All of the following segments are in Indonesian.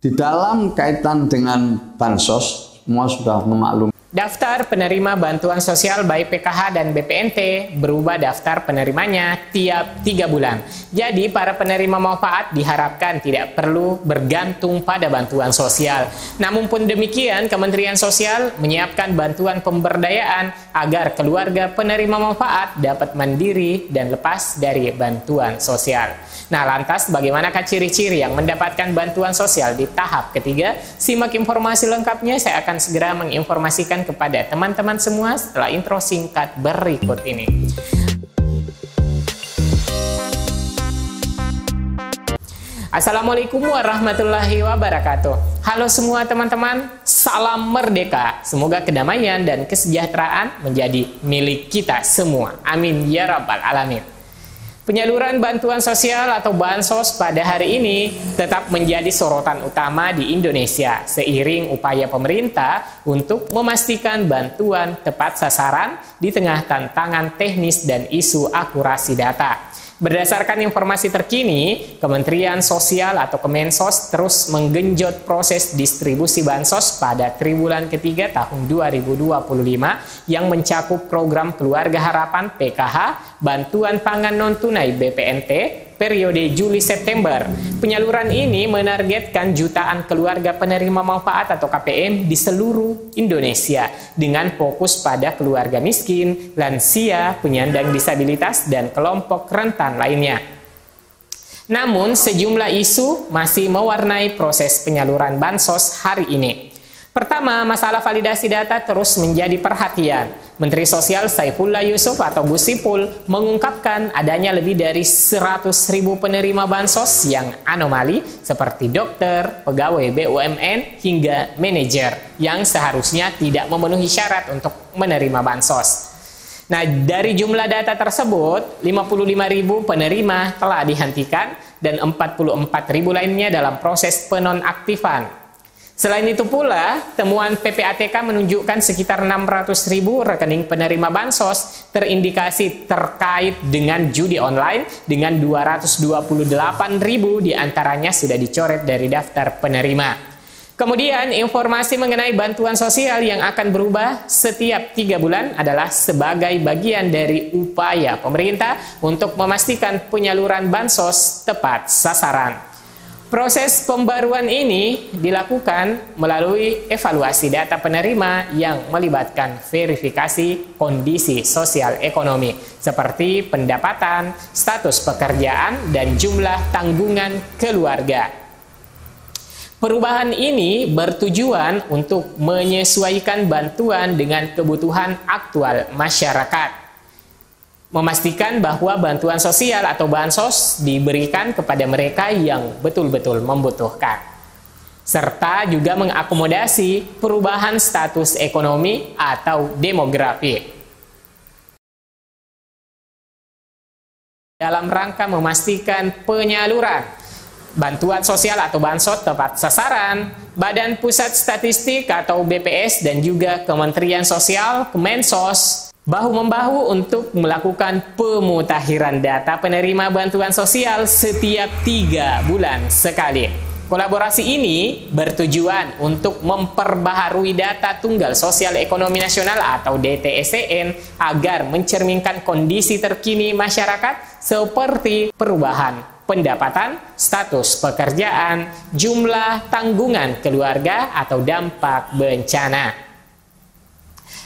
Di dalam kaitan dengan bansos, semua sudah memaklumi. Daftar penerima bantuan sosial baik PKH dan BPNT berubah daftar penerimanya tiap 3 bulan. Jadi para penerima manfaat diharapkan tidak perlu bergantung pada bantuan sosial. Namun pun demikian, Kementerian Sosial menyiapkan bantuan pemberdayaan agar keluarga penerima manfaat dapat mandiri dan lepas dari bantuan sosial. Nah, lantas bagaimanakah ciri-ciri yang mendapatkan bantuan sosial di tahap ketiga? Simak informasi lengkapnya, saya akan segera menginformasikan kepada teman-teman semua setelah intro singkat berikut ini. Assalamualaikum warahmatullahi wabarakatuh. Halo semua teman-teman, salam merdeka. Semoga kedamaian dan kesejahteraan menjadi milik kita semua. Amin ya rabbal alamin. Penyaluran bantuan sosial atau bansos pada hari ini tetap menjadi sorotan utama di Indonesia seiring upaya pemerintah untuk memastikan bantuan tepat sasaran di tengah tantangan teknis dan isu akurasi data. Berdasarkan informasi terkini, Kementerian Sosial atau Kemensos terus menggenjot proses distribusi bansos pada triwulan ketiga tahun 2025 yang mencakup program Keluarga Harapan PKH, Bantuan Pangan Non-Tunai BPNT, periode Juli-September. Penyaluran ini menargetkan jutaan keluarga penerima manfaat atau KPM di seluruh Indonesia dengan fokus pada keluarga miskin, lansia, penyandang disabilitas, dan kelompok rentan lainnya. Namun, sejumlah isu masih mewarnai proses penyaluran bansos hari ini. Pertama, masalah validasi data terus menjadi perhatian. Menteri Sosial Saifullah Yusuf atau Gus Ipul mengungkapkan adanya lebih dari 100.000 penerima bansos yang anomali seperti dokter, pegawai BUMN, hingga manajer yang seharusnya tidak memenuhi syarat untuk menerima bansos. Nah, dari jumlah data tersebut, 55.000 penerima telah dihentikan dan 44.000 lainnya dalam proses penonaktifan. Selain itu pula, temuan PPATK menunjukkan sekitar 600.000 rekening penerima bansos terindikasi terkait dengan judi online dengan 228.000 diantaranya sudah dicoret dari daftar penerima. Kemudian, informasi mengenai bantuan sosial yang akan berubah setiap 3 bulan adalah sebagai bagian dari upaya pemerintah untuk memastikan penyaluran bansos tepat sasaran. Proses pembaruan ini dilakukan melalui evaluasi data penerima yang melibatkan verifikasi kondisi sosial ekonomi seperti pendapatan, status pekerjaan, dan jumlah tanggungan keluarga. Perubahan ini bertujuan untuk menyesuaikan bantuan dengan kebutuhan aktual masyarakat. Memastikan bahwa bantuan sosial atau bansos diberikan kepada mereka yang betul-betul membutuhkan. Serta juga mengakomodasi perubahan status ekonomi atau demografi. Dalam rangka memastikan penyaluran bantuan sosial atau bansos tepat sasaran, Badan Pusat Statistik atau BPS dan juga Kementerian Sosial, Kemensos, bahu-membahu untuk melakukan pemutakhiran data penerima bantuan sosial setiap 3 bulan sekali. Kolaborasi ini bertujuan untuk memperbaharui data Tunggal Sosial Ekonomi Nasional atau DTSEN agar mencerminkan kondisi terkini masyarakat seperti perubahan pendapatan, status pekerjaan, jumlah tanggungan keluarga, atau dampak bencana.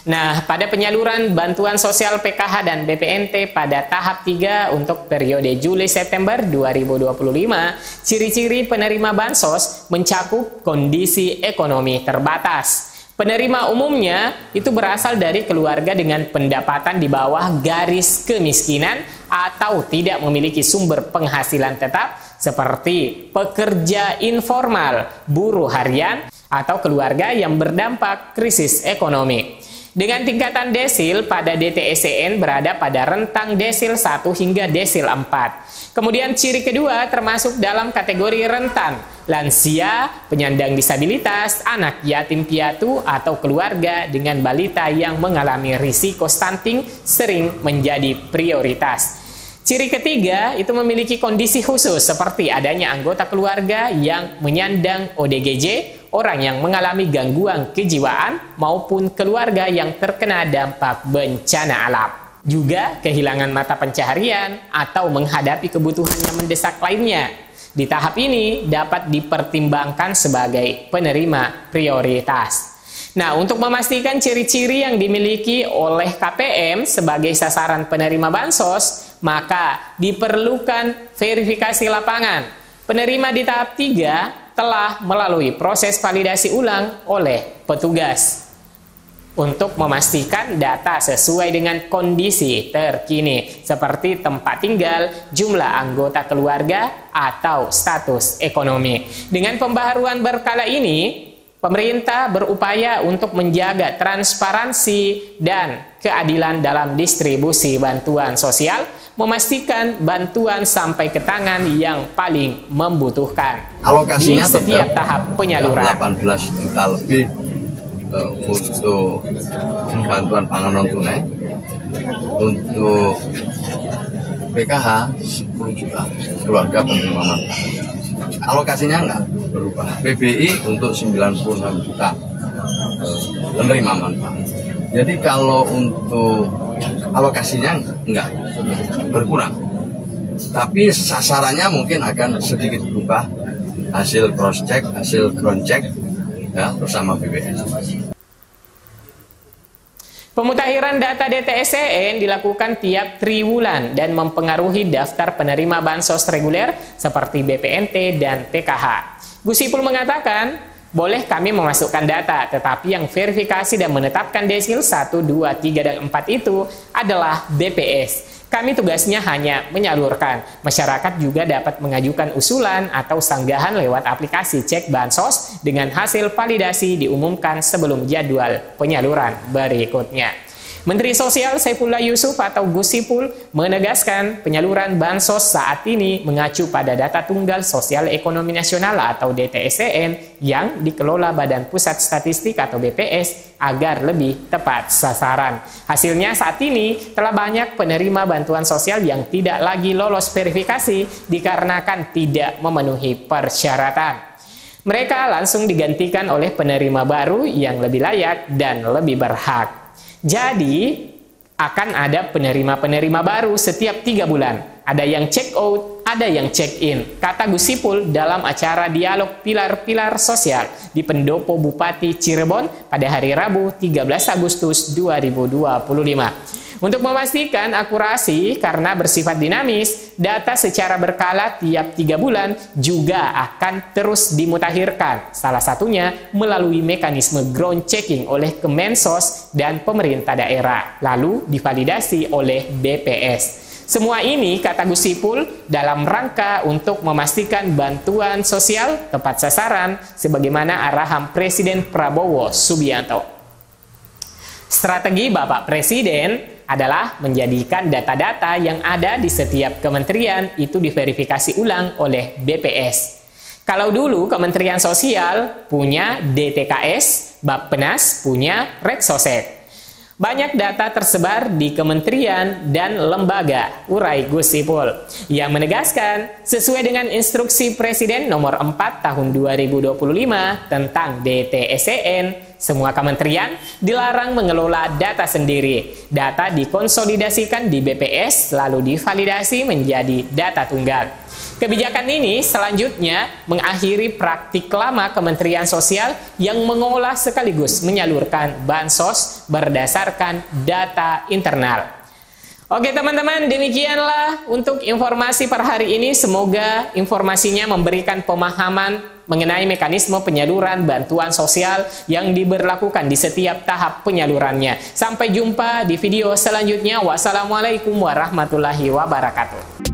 Nah, pada penyaluran bantuan sosial PKH dan BPNT pada tahap 3 untuk periode Juli-September 2025, ciri-ciri penerima bansos mencakup kondisi ekonomi terbatas. Penerima umumnya itu berasal dari keluarga dengan pendapatan di bawah garis kemiskinan atau tidak memiliki sumber penghasilan tetap seperti pekerja informal, buruh harian, atau keluarga yang berdampak krisis ekonomi. Dengan tingkatan desil pada DTSEN berada pada rentang desil 1 hingga desil 4. Kemudian ciri kedua termasuk dalam kategori rentan, lansia, penyandang disabilitas, anak yatim piatu, atau keluarga dengan balita yang mengalami risiko stunting sering menjadi prioritas. Ciri ketiga itu memiliki kondisi khusus seperti adanya anggota keluarga yang menyandang ODGJ, orang yang mengalami gangguan kejiwaan, maupun keluarga yang terkena dampak bencana alam. Juga kehilangan mata pencaharian atau menghadapi kebutuhan yang mendesak lainnya. Di tahap ini dapat dipertimbangkan sebagai penerima prioritas. Nah, untuk memastikan ciri-ciri yang dimiliki oleh KPM sebagai sasaran penerima bansos, maka diperlukan verifikasi lapangan. Penerima di tahap 3 telah melalui proses validasi ulang oleh petugas untuk memastikan data sesuai dengan kondisi terkini seperti tempat tinggal, jumlah anggota keluarga, atau status ekonomi. Dengan pembaharuan berkala ini, pemerintah berupaya untuk menjaga transparansi dan keadilan dalam distribusi bantuan sosial, memastikan bantuan sampai ke tangan yang paling membutuhkan alokasinya di setiap tahap penyaluran. 18 juta lebih untuk bantuan pangan non tunai, untuk PKH 10 juta keluarga penerima manfaat. Alokasinya enggak berubah. PBI untuk 96 juta penerima manfaat. Jadi kalau untuk alokasinya enggak berkurang, tapi sasarannya mungkin akan sedikit berubah hasil cross check, hasil ground check ya bersama BPS. Pemutakhiran data DTSCN dilakukan tiap triwulan dan mempengaruhi daftar penerima bansos reguler seperti BPNT dan PKH. Gus Ipul mengatakan, boleh kami memasukkan data, tetapi yang verifikasi dan menetapkan desil 1, 2, 3, dan 4 itu adalah BPS. Kami tugasnya hanya menyalurkan. Masyarakat juga dapat mengajukan usulan atau sanggahan lewat aplikasi cek bansos dengan hasil validasi diumumkan sebelum jadwal penyaluran berikutnya. Menteri Sosial Saifullah Yusuf atau Gus Ipul menegaskan penyaluran bansos saat ini mengacu pada data Tunggal Sosial Ekonomi Nasional atau DTSCN yang dikelola Badan Pusat Statistik atau BPS agar lebih tepat sasaran. Hasilnya saat ini telah banyak penerima bantuan sosial yang tidak lagi lolos verifikasi dikarenakan tidak memenuhi persyaratan. Mereka langsung digantikan oleh penerima baru yang lebih layak dan lebih berhak. Jadi, akan ada penerima-penerima baru setiap 3 bulan. Ada yang check out, ada yang check in. Kata Gus Ipul dalam acara dialog pilar-pilar sosial di Pendopo Bupati Cirebon pada hari Rabu 13 Agustus 2025. Untuk memastikan akurasi karena bersifat dinamis, data secara berkala tiap 3 bulan juga akan terus dimutakhirkan. Salah satunya melalui mekanisme ground checking oleh Kemensos dan pemerintah daerah, lalu divalidasi oleh BPS. Semua ini, kata Gus Ipul, dalam rangka untuk memastikan bantuan sosial tepat sasaran sebagaimana arahan Presiden Prabowo Subianto. Strategi Bapak Presiden adalah menjadikan data-data yang ada di setiap kementerian itu diverifikasi ulang oleh BPS. Kalau dulu Kementerian Sosial punya DTKS, Bappenas punya Reksosek. Banyak data tersebar di kementerian dan lembaga, urai Gus Ipul, yang menegaskan sesuai dengan instruksi Presiden nomor 4 tahun 2025 tentang DTSCN, semua kementerian dilarang mengelola data sendiri. Data dikonsolidasikan di BPS lalu divalidasi menjadi data tunggal. Kebijakan ini selanjutnya mengakhiri praktik lama Kementerian Sosial yang mengolah sekaligus menyalurkan bansos berdasarkan data internal. Oke teman-teman, demikianlah untuk informasi per hari ini. Semoga informasinya memberikan pemahaman mengenai mekanisme penyaluran bantuan sosial yang diberlakukan di setiap tahap penyalurannya. Sampai jumpa di video selanjutnya. Wassalamualaikum warahmatullahi wabarakatuh.